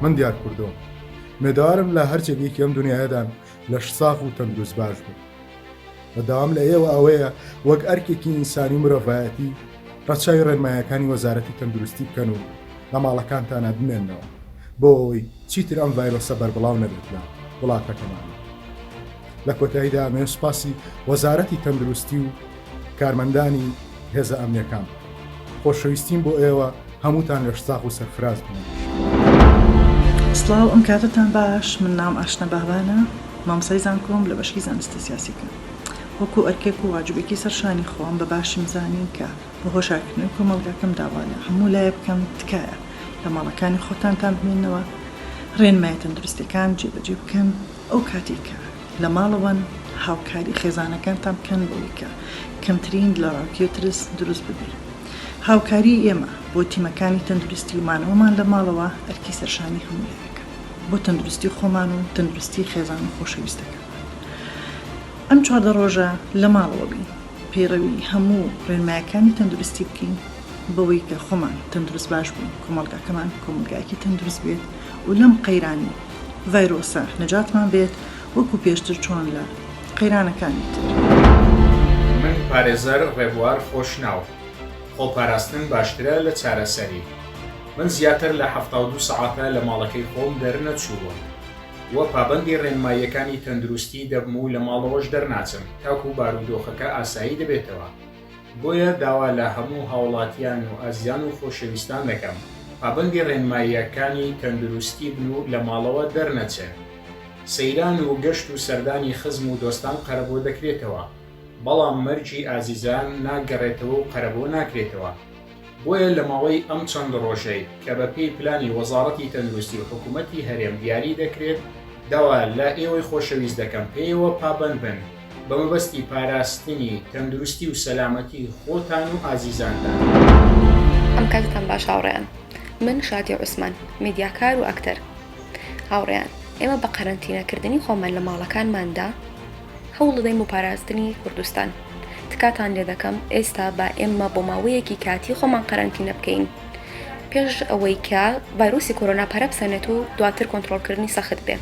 من دیار کردەوە مێدارم لە هەرچێکی ئەم دنیاەدان لەش ساغ و تەندروست باش بوو بەداوام لە ئێوە ئەوەیە وەک ئەرکێکی ئینسانی و مرۆڤایەتی ڕەچاوی ڕێنمایەکانی وەزارەتی تەندروستی بکەن و لە ماڵەکانتانە بمێننەوە بۆ ئەوەی چیتر ئەم ڤایرۆسە بەربڵاو نەبێت لە وڵاتەکەمان لە کۆتاییدا ئەمێ سوپاسی وەزارەتی تەندروستی و کارمەندانی هێزە ئەمنیەکان خۆشەویستیم بۆ ئێوە هەمووتان لە شتاق و سەرفراز بن. سڵاو ئەم کاتتان باش من نام ئاشنا باوانە مامۆستای زانکۆم لە بەشی زانستی سیاسیکە وەکو ئەرکێک و واجبێکی سەرشانی خۆم بە باشیم زانین کە بە هۆشارکردن و کۆمەڵگاکەم داوایە هەموو لایە بکەم تکایە لە ماڵەکانی خۆتانتان بمێنەوە ڕێنمای تەندروستیەکان جێبەجێ بکەن ئەو کاتی کە لە ماڵەوەن هاوکاری خێزانەکانتان بکەن بۆی کە کەمترین لە ڕاوکی و ترس دروست ببێت. هاوکاری ئێمە بۆ تیمەکانی تەندروستی و مانەوەمان لە ماڵەوە ئەرکی سەرشانی هەموو لایەکە بۆ تەندروستی خۆمان و تەندروستی خێزان و خۆشەویستەکە. ئەم چواردە ڕۆژە لە ماڵەوە بین پێڕەوی هەموو ڕێنمایەکانی تەندروستی بکەین بەوەی کە خۆمان تەندروست باش بوون کۆمەڵگاکەمان کۆمەلگایەکی تەندروست بێت و لەم قەیرانی ڤایرۆسە نەجاتمان بێت وەکو پێشتر چۆن لە قەیرانەکانی تر. من پارێزەر ڕێبوار خۆشناو خۆپاراستن باشترە لە چارەسەری. من زیاتر لە 72 ساعاتە لە ماڵەکەی خۆم دەرنەچووە وە پابەندی ڕێنماییەکانی تەندروستی دەبم و لە ماڵەوەش دەرناچم تاکو بارودۆخەکە ئاسایی دەبێتەوە. بۆیە داوا لە هەموو هاوڵاتیان و ئازیان و خۆشەویستان دەکەم پابەندی ڕێنماییەکانی تەندروستی بن و لە ماڵەوە دەرنەچێن. سەیران و گەشت و سەردانی خزم و دۆستان قەرەبۆ دەکرێتەوە بەڵام مەرجی ئازیزان ناگەڕێتەوە و قەرەبۆ ناکرێتەوە. بۆیە لە ماوەی ئەم چەند ڕۆژەی کە بە پێی پلانی وەزارەتی تەندروستی و حکوومەتی هەرێم دیاری دەکرێت داوا لە ئێوەی خۆشەویست دەکەم پێیەوە پابەند بن بە مەبەستی پاراستنی تەندروستی و سەلامەتی خۆتان و ئازیزانتان. ئەم کاتتان باش هاوڕێیان من شادی عوسمان میدیاکار و ئەکتەر. هاوڕێیان ئێمە بە قەرەنتینەکردنی خۆمان لە ماڵەکانماندا هەوڵ دەدەین بۆ پاراستنی کوردستان. تکاتان لێ دەکەم ئێستا با ئێمە بۆ ماوەیەکی کاتی خۆمان قەرەنتینە بکەین پێش ئەوەی کە ڤایرۆسی کۆرۆنا پەرە بسەنێت و دواتر کۆنتڕۆڵکردنی سەخت بێ.